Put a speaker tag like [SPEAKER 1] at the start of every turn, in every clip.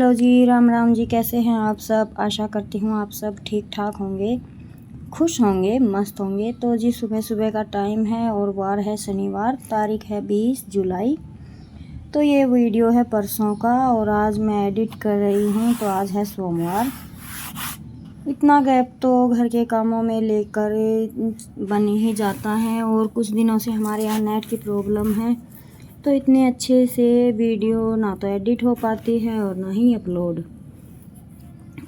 [SPEAKER 1] Hello जी, राम राम जी। कैसे हैं आप सब? आशा करती हूँ आप सब ठीक ठाक होंगे, खुश होंगे, मस्त होंगे। तो जी सुबह सुबह का टाइम है और वार है शनिवार, तारीख है 20 जुलाई। तो ये वीडियो है परसों का और आज मैं एडिट कर रही हूँ। तो आज है सोमवार। इतना गैप तो घर के कामों में लेकर बन ही जाता है और कुछ दिनों से हमारे यहाँ नेट की प्रॉब्लम है, तो इतने अच्छे से वीडियो ना तो एडिट हो पाती है और ना ही अपलोड।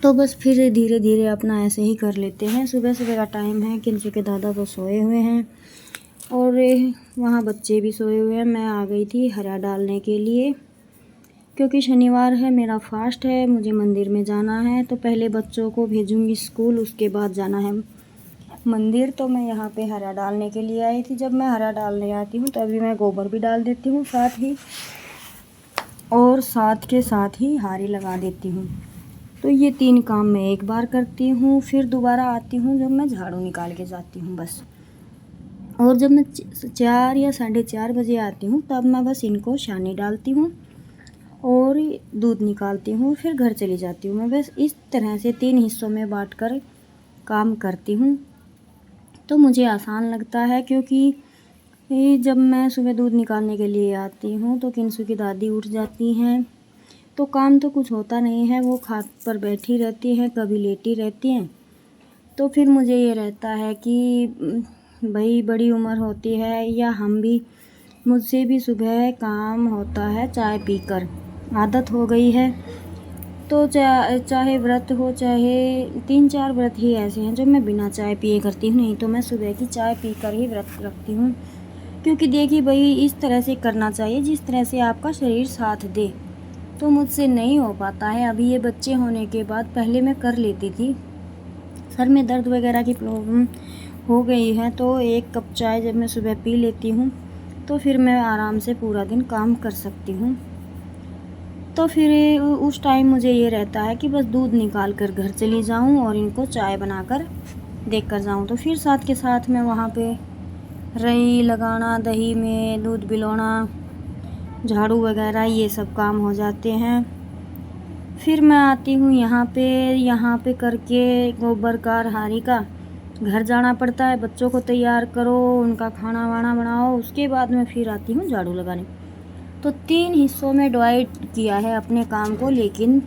[SPEAKER 1] तो बस फिर धीरे धीरे अपना ऐसे ही कर लेते हैं। सुबह सुबह का टाइम है, किंसु के दादा तो सोए हुए हैं और वहाँ बच्चे भी सोए हुए हैं। मैं आ गई थी हरा डालने के लिए क्योंकि शनिवार है, मेरा फास्ट है, मुझे मंदिर में जाना है। तो पहले बच्चों को भेजूँगी स्कूल, उसके बाद जाना है मंदिर। तो मैं यहाँ पे हरा डालने के लिए आई थी। जब मैं हरा डालने आती हूँ तो अभी मैं गोबर भी डाल देती हूँ साथ ही, और साथ के साथ ही हारी लगा देती हूँ। तो ये 3 काम मैं एक बार करती हूँ। फिर दोबारा आती हूँ जब मैं झाड़ू निकाल के जाती हूँ बस। और जब मैं 4 या 4:30 बजे आती हूँ तब मैं बस इनको छानी डालती हूँ और दूध निकालती हूँ, फिर घर चली जाती हूँ। मैं बस इस तरह से 3 हिस्सों में बांटकर काम करती हूँ। तो मुझे आसान लगता है क्योंकि जब मैं सुबह दूध निकालने के लिए आती हूँ तो किंसु की दादी उठ जाती हैं, तो काम तो कुछ होता नहीं है। वो खाट पर बैठी रहती हैं, कभी लेटी रहती हैं। तो फिर मुझे ये रहता है कि भाई बड़ी उम्र होती है या हम भी, मुझसे भी सुबह काम होता है चाय पीकर, आदत हो गई है। तो चाहे व्रत हो, चाहे 3-4 व्रत ही ऐसे हैं जो मैं बिना चाय पिए करती हूँ, नहीं तो मैं सुबह की चाय पीकर ही व्रत रखती हूँ। क्योंकि देखिए भाई, इस तरह से करना चाहिए जिस तरह से आपका शरीर साथ दे। तो मुझसे नहीं हो पाता है अभी ये बच्चे होने के बाद। पहले मैं कर लेती थी, सर में दर्द वगैरह की प्रॉब्लम हो गई है, तो 1 कप चाय जब मैं सुबह पी लेती हूँ तो फिर मैं आराम से पूरा दिन काम कर सकती हूँ। तो फिर उस टाइम मुझे ये रहता है कि बस दूध निकाल कर घर चली जाऊँ और इनको चाय बनाकर देख कर जाऊँ। तो फिर साथ के साथ मैं वहाँ पे रई लगाना, दही में दूध बिलोना, झाड़ू वगैरह ये सब काम हो जाते हैं। फिर मैं आती हूँ यहाँ पे करके गोबर का हारी का घर जाना पड़ता है। बच्चों को तैयार करो, उनका खाना वाना बनाओ, उसके बाद मैं फिर आती हूँ झाड़ू लगाने। तो 3 हिस्सों में डिवाइड किया है अपने काम को, लेकिन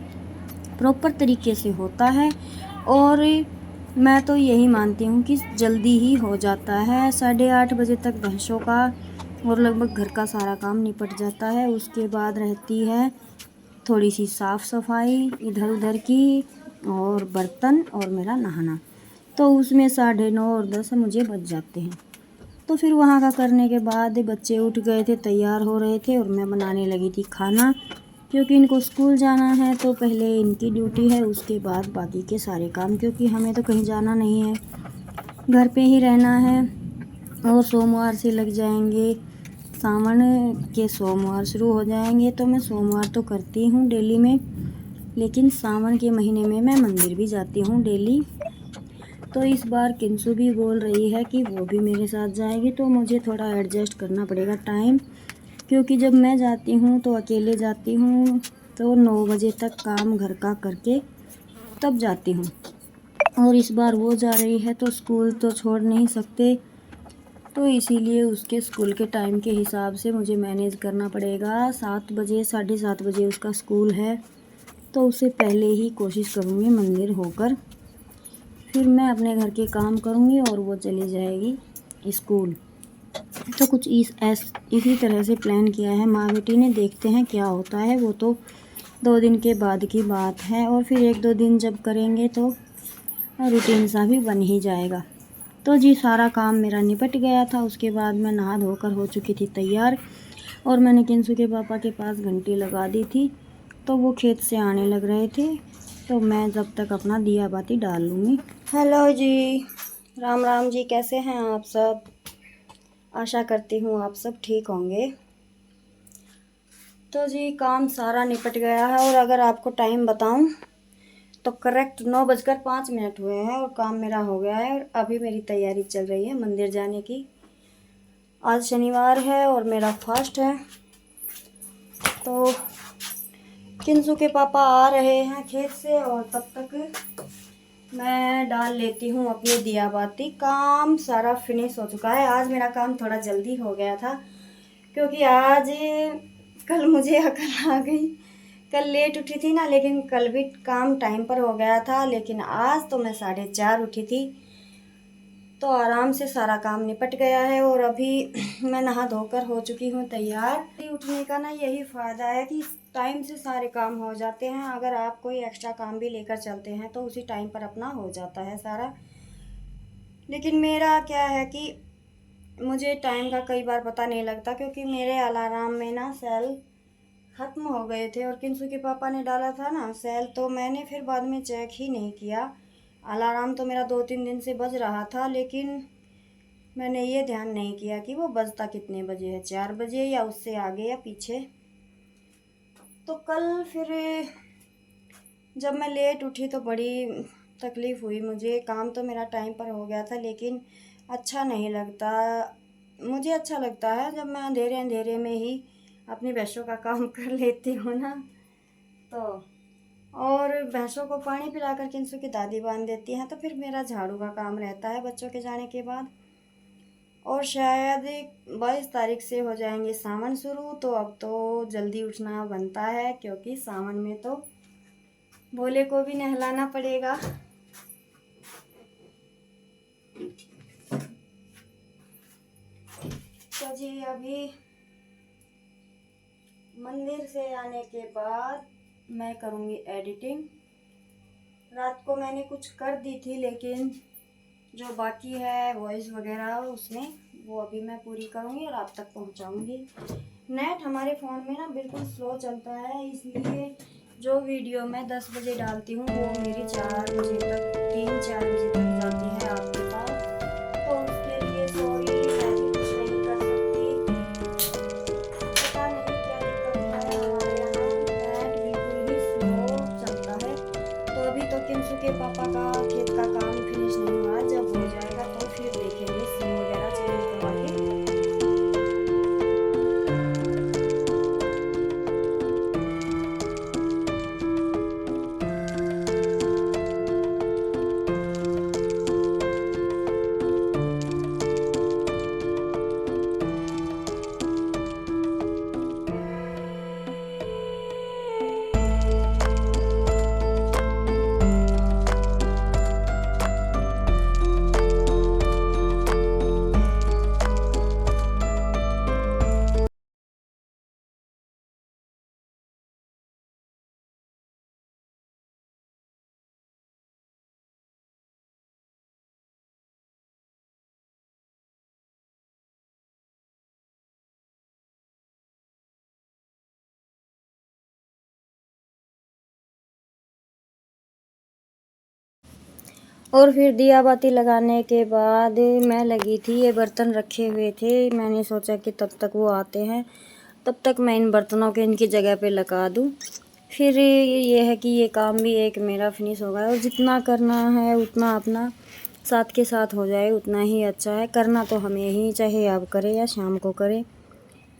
[SPEAKER 1] प्रॉपर तरीके से होता है। और मैं तो यही मानती हूँ कि जल्दी ही हो जाता है। 8:30 बजे तक भैंसों का और लगभग घर का सारा काम निपट जाता है। उसके बाद रहती है थोड़ी सी साफ़ सफाई इधर उधर की और बर्तन और मेरा नहाना। तो उसमें 9:30 और 10 मुझे बच जाते हैं। तो फिर वहाँ का करने के बाद बच्चे उठ गए थे, तैयार हो रहे थे और मैं बनाने लगी थी खाना, क्योंकि इनको स्कूल जाना है। तो पहले इनकी ड्यूटी है, उसके बाद बाकी के सारे काम, क्योंकि हमें तो कहीं जाना नहीं है, घर पे ही रहना है। और सोमवार से लग जाएंगे, सावन के सोमवार शुरू हो जाएंगे। तो मैं सोमवार तो करती हूँ डेली में, लेकिन सावन के महीने में मैं मंदिर भी जाती हूँ डेली। तो इस बार किंसु भी बोल रही है कि वो भी मेरे साथ जाएगी, तो मुझे थोड़ा एडजस्ट करना पड़ेगा टाइम, क्योंकि जब मैं जाती हूँ तो अकेले जाती हूँ, तो 9 बजे तक काम घर का करके तब जाती हूँ। और इस बार वो जा रही है तो स्कूल तो छोड़ नहीं सकते, तो इसीलिए उसके स्कूल के टाइम के हिसाब से मुझे मैनेज करना पड़ेगा। 7 बजे 7:30 बजे उसका स्कूल है, तो उससे पहले ही कोशिश करूँगी मंदिर होकर, फिर मैं अपने घर के काम करूँगी और वो चली जाएगी स्कूल। तो कुछ इसी तरह से प्लान किया है माँ बेटी ने, देखते हैं क्या होता है। वो तो 2 दिन के बाद की बात है, और फिर 1-2 दिन जब करेंगे तो रूटीन सा भी बन ही जाएगा। तो जी सारा काम मेरा निपट गया था। उसके बाद मैं नहा धोकर हो चुकी थी तैयार, और मैंने किंसु के पापा के पास घंटी लगा दी थी, तो वो खेत से आने लग रहे थे। तो मैं जब तक अपना दिया बाती डाल लूँगी। हेलो जी, राम राम जी। कैसे हैं आप सब? आशा करती हूँ आप सब ठीक होंगे। तो जी काम सारा निपट गया है, और अगर आपको टाइम बताऊं तो करेक्ट 9:05 हुए हैं और काम मेरा हो गया है। और अभी मेरी तैयारी चल रही है मंदिर जाने की। आज शनिवार है और मेरा फास्ट है, तो किंसू के पापा आ रहे हैं खेत से और तब तक मैं डाल लेती हूँ अपनी दिया बाती। काम सारा फिनिश हो चुका है। आज मेरा काम थोड़ा जल्दी हो गया था क्योंकि आज कल मुझे अकल आ गई। कल लेट उठी थी ना, लेकिन कल भी काम टाइम पर हो गया था। लेकिन आज तो मैं 4:30 उठी थी, तो आराम से सारा काम निपट गया है। और अभी मैं नहा धोकर हो चुकी हूँ तैयार। उठने का ना यही फ़ायदा है कि टाइम से सारे काम हो जाते हैं। अगर आप कोई एक्स्ट्रा काम भी लेकर चलते हैं तो उसी टाइम पर अपना हो जाता है सारा। लेकिन मेरा क्या है कि मुझे टाइम का कई बार पता नहीं लगता, क्योंकि मेरे अलार्म में ना सेल ख़त्म हो गए थे और किंसू के पापा ने डाला था ना सेल, तो मैंने फिर बाद में चेक ही नहीं किया। अलार्म तो मेरा 2-3 दिन से बज रहा था, लेकिन मैंने ये ध्यान नहीं किया कि वो बजता कितने बजे है, 4 बजे या उससे आगे या पीछे। तो कल फिर जब मैं लेट उठी तो बड़ी तकलीफ़ हुई मुझे। काम तो मेरा टाइम पर हो गया था, लेकिन अच्छा नहीं लगता। मुझे अच्छा लगता है जब मैं अंधेरे अंधेरे में ही अपनी भैंसों का काम कर लेती हूँ ना। तो और भैंसों को पानी पिलाकर किंसू की दादी बांध देती हैं, तो फिर मेरा झाड़ू का काम रहता है बच्चों के जाने के बाद। और शायद 22 तारीख से हो जाएंगे सावन शुरू, तो अब तो जल्दी उठना बनता है, क्योंकि सावन में तो भोले को भी नहलाना पड़ेगा। तो जी अभी मंदिर से आने के बाद मैं करूँगी एडिटिंग। रात को मैंने कुछ कर दी थी, लेकिन जो बाकी है वॉइस वगैरह उसमें, वो अभी मैं पूरी करूँगी और आप तक पहुँचाऊँगी। नेट हमारे फ़ोन में ना बिल्कुल स्लो चलता है, इसलिए जो वीडियो मैं 10 बजे डालती हूँ वो मेरी 4 बजे तक, 3-4 बजे तक जाती है आपके पास। तो उसके लिए सॉरी, मैं भी कुछ नहीं कर सकती। पता नहीं क्या दिक्कत है, हमारे यहाँ नेट बिल्कुल ही स्लो चलता है। तो अभी तो किंसू के पापा का खेत का काम फिनिश नहीं हुआ, जब हो जाएगा तो फिर देखेंगे सिम वगैरह चेंज करवा के। और फिर दिया बाती लगाने के बाद मैं लगी थी, ये बर्तन रखे हुए थे, मैंने सोचा कि तब तक वो आते हैं, तब तक मैं इन बर्तनों के इनकी जगह पे लगा दूं। फिर ये है कि ये काम भी एक मेरा फिनिश होगा, और जितना करना है उतना अपना साथ के साथ हो जाए उतना ही अच्छा है। करना तो हमें ही, चाहे आप करें या शाम को करें।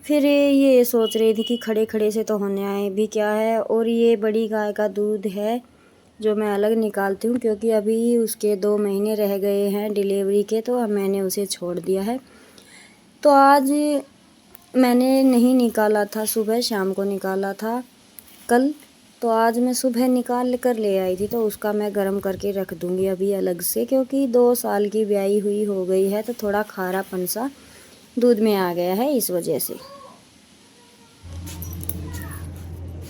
[SPEAKER 1] फिर ये सोच रही थी कि खड़े खड़े से तो होने आए भी क्या है। और ये बड़ी गाय का दूध है जो मैं अलग निकालती हूँ, क्योंकि अभी उसके 2 महीने रह गए हैं डिलीवरी के, तो अब मैंने उसे छोड़ दिया है। तो आज मैंने नहीं निकाला था, सुबह शाम को निकाला था कल। तो आज मैं सुबह निकाल कर ले आई थी, तो उसका मैं गर्म करके रख दूँगी अभी अलग से, क्योंकि 2 साल की ब्याई हुई हो गई है, तो थोड़ा खारापन सा दूध में आ गया है इस वजह से।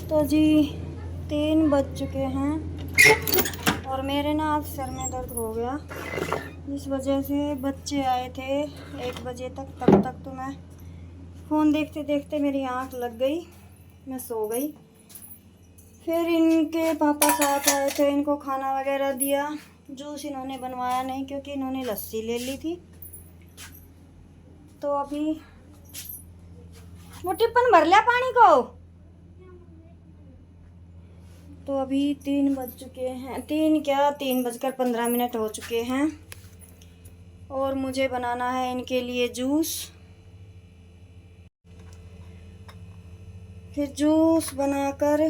[SPEAKER 1] तो जी 3 बज चुके हैं और मेरे ना आज सर में दर्द हो गया, इस वजह से बच्चे आए थे 1 बजे तक। तब तक तो मैं फ़ोन देखते देखते मेरी आँख लग गई, मैं सो गई। फिर इनके पापा साथ आए थे, इनको खाना वगैरह दिया। जूस इन्होंने बनवाया नहीं, क्योंकि इन्होंने लस्सी ले ली थी। तो अभी वो टिप्पन भर लिया पानी को। तो अभी 3 बज चुके हैं, 3:15 हो चुके हैं, और मुझे बनाना है इनके लिए जूस। फिर जूस बनाकर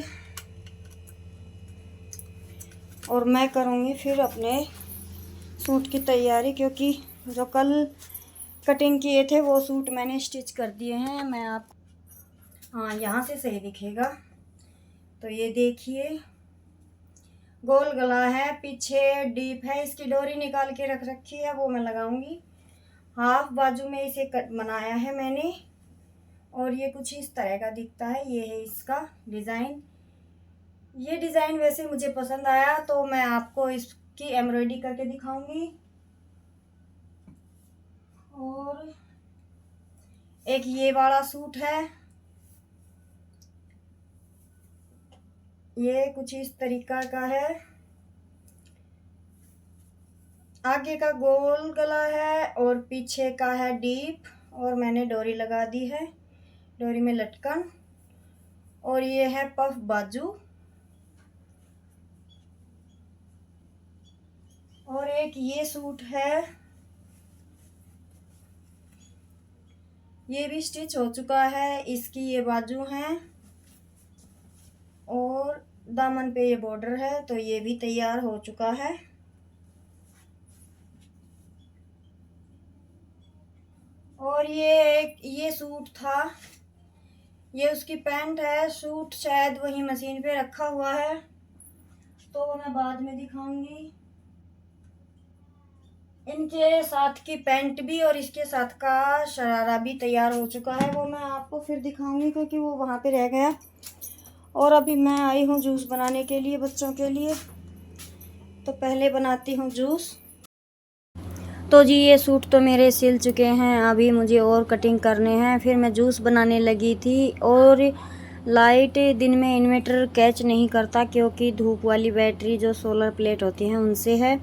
[SPEAKER 1] और मैं करूँगी फिर अपने सूट की तैयारी, क्योंकि जो कल कटिंग किए थे वो सूट मैंने स्टिच कर दिए हैं। मैं आप हाँ, यहाँ से सही दिखेगा। तो ये देखिए, गोल गला है, पीछे डीप है, इसकी डोरी निकाल के रख रखी है, वो मैं लगाऊंगी। हाफ बाजू में इसे कट बनाया है मैंने, और ये कुछ इस तरह का दिखता है। ये है इसका डिज़ाइन। ये डिज़ाइन वैसे मुझे पसंद आया तो मैं आपको इसकी एम्ब्रॉयडरी करके दिखाऊंगी। और एक ये वाला सूट है, ये कुछ इस तरीका का है। आगे का गोल गला है और पीछे का है डीप, और मैंने डोरी लगा दी है, डोरी में लटकन। और ये है पफ बाजू। और एक ये सूट है, ये भी स्टिच हो चुका है। इसकी ये बाजू हैं और दामन पे ये बॉर्डर है, तो ये भी तैयार हो चुका है। और ये सूट था, ये उसकी पैंट है। सूट शायद वही मशीन पे रखा हुआ है, तो वो मैं बाद में दिखाऊंगी। इनके साथ की पैंट भी और इसके साथ का शरारा भी तैयार हो चुका है, वो मैं आपको फिर दिखाऊंगी, क्योंकि वो वहाँ पे रह गया। और अभी मैं आई हूँ जूस बनाने के लिए बच्चों के लिए, तो पहले बनाती हूँ जूस। तो जी ये सूट तो मेरे सिल चुके हैं, अभी मुझे और कटिंग करने हैं। फिर मैं जूस बनाने लगी थी, और लाइट दिन में इन्वर्टर कैच नहीं करता, क्योंकि धूप वाली बैटरी जो सोलर प्लेट होती हैं उनसे है,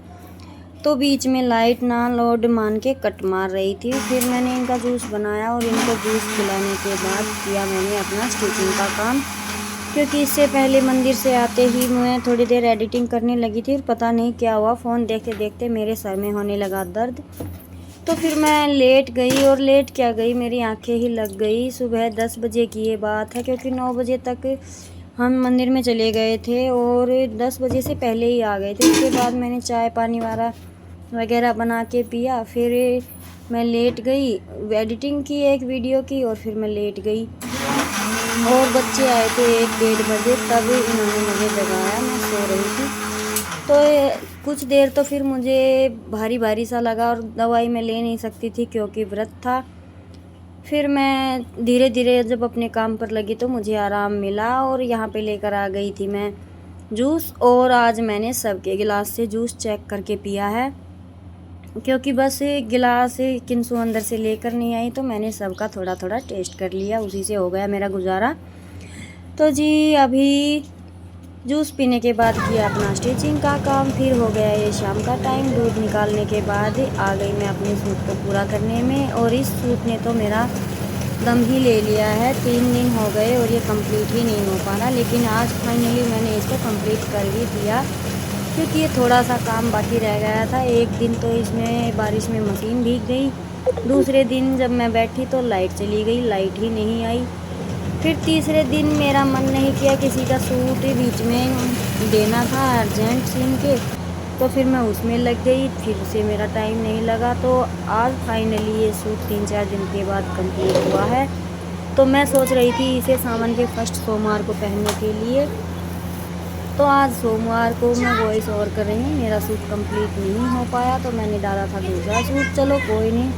[SPEAKER 1] तो बीच में लाइट ना लोड मान के कट मार रही थी। फिर मैंने इनका जूस बनाया, और इनको जूस पिलाने के बाद किया मैंने अपना स्टिचिंग का काम, क्योंकि इससे पहले मंदिर से आते ही मैं थोड़ी देर एडिटिंग करने लगी थी, और पता नहीं क्या हुआ, फ़ोन देखते देखते मेरे सर में होने लगा दर्द। तो फिर मैं लेट गई, और लेट क्या गई, मेरी आंखें ही लग गई। सुबह 10 बजे की ये बात है, क्योंकि 9 बजे तक हम मंदिर में चले गए थे, और 10 बजे से पहले ही आ गए थे। उसके बाद मैंने चाय पानी वगैरह बना के पिया। फिर मैं लेट गई, एडिटिंग की एक वीडियो की, और फिर मैं लेट गई। और बच्चे आए थे 1-1:30 बजे, तब इन्होंने मुझे जगाया, मैं सो रही थी। तो कुछ देर तो फिर मुझे भारी भारी सा लगा, और दवाई मैं ले नहीं सकती थी क्योंकि व्रत था। फिर मैं धीरे धीरे जब अपने काम पर लगी तो मुझे आराम मिला, और यहाँ पे लेकर आ गई थी मैं जूस। और आज मैंने सबके गिलास से जूस चेक करके पिया है, क्योंकि बस गिलास किंसु अंदर से लेकर नहीं आई, तो मैंने सबका थोड़ा थोड़ा टेस्ट कर लिया, उसी से हो गया मेरा गुजारा। तो जी अभी जूस पीने के बाद किया अपना स्टिचिंग का काम। फिर हो गया ये शाम का टाइम। दूध निकालने के बाद आ गई मैं अपने सूट को पूरा करने में, और इस सूट ने तो मेरा दम ही ले लिया है। 3 दिन हो गए और ये कंप्लीट ही नहीं हो पा रहा, लेकिन आज फाइनली मैंने इसको कंप्लीट कर ही दिया, क्योंकि ये थोड़ा सा काम बाकी रह गया था। एक दिन तो इसमें बारिश में मशीन भीग गई, दूसरे दिन जब मैं बैठी तो लाइट चली गई, लाइट ही नहीं आई। फिर तीसरे दिन मेरा मन नहीं किया, किसी का सूट बीच में देना था अर्जेंट सीन के, तो फिर मैं उसमें लग गई, फिर से मेरा टाइम नहीं लगा। तो आज फाइनली ये सूट 3-4 दिन के बाद कंप्लीट हुआ है। तो मैं सोच रही थी इसे सावन के फर्स्ट सोमवार को पहनने के लिए, तो आज सोमवार को मैं वॉइस ओवर कर रही हूँ। मेरा सूट कंप्लीट नहीं हो पाया, तो मैंने डाला था दूसरा सूट। चलो कोई नहीं,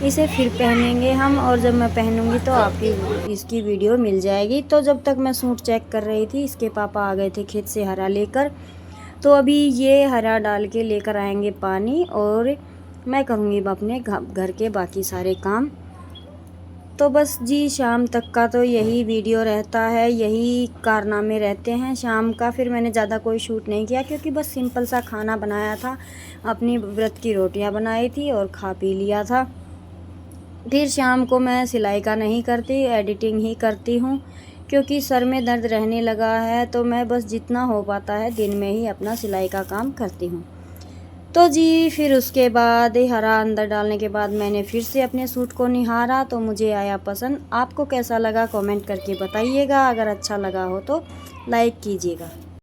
[SPEAKER 1] इसे फिर पहनेंगे हम, और जब मैं पहनूंगी तो आपकी इसकी वीडियो मिल जाएगी। तो जब तक मैं सूट चेक कर रही थी, इसके पापा आ गए थे खेत से हरा लेकर, तो अभी ये हरा डाल के लेकर आएंगे पानी, और मैं करूँगी अपने घर के बाकी सारे काम। तो बस जी शाम तक का तो यही वीडियो रहता है, यही कारनामे रहते हैं शाम का। फिर मैंने ज़्यादा कोई शूट नहीं किया, क्योंकि बस सिंपल सा खाना बनाया था, अपनी व्रत की रोटियां बनाई थी और खा पी लिया था। फिर शाम को मैं सिलाई का नहीं करती, एडिटिंग ही करती हूँ, क्योंकि सर में दर्द रहने लगा है। तो मैं बस जितना हो पाता है दिन में ही अपना सिलाई का काम करती हूँ। तो जी फिर उसके बाद हरा अंदर डालने के बाद मैंने फिर से अपने सूट को निहारा, तो मुझे आया पसंद। आपको कैसा लगा कमेंट करके बताइएगा, अगर अच्छा लगा हो तो लाइक कीजिएगा।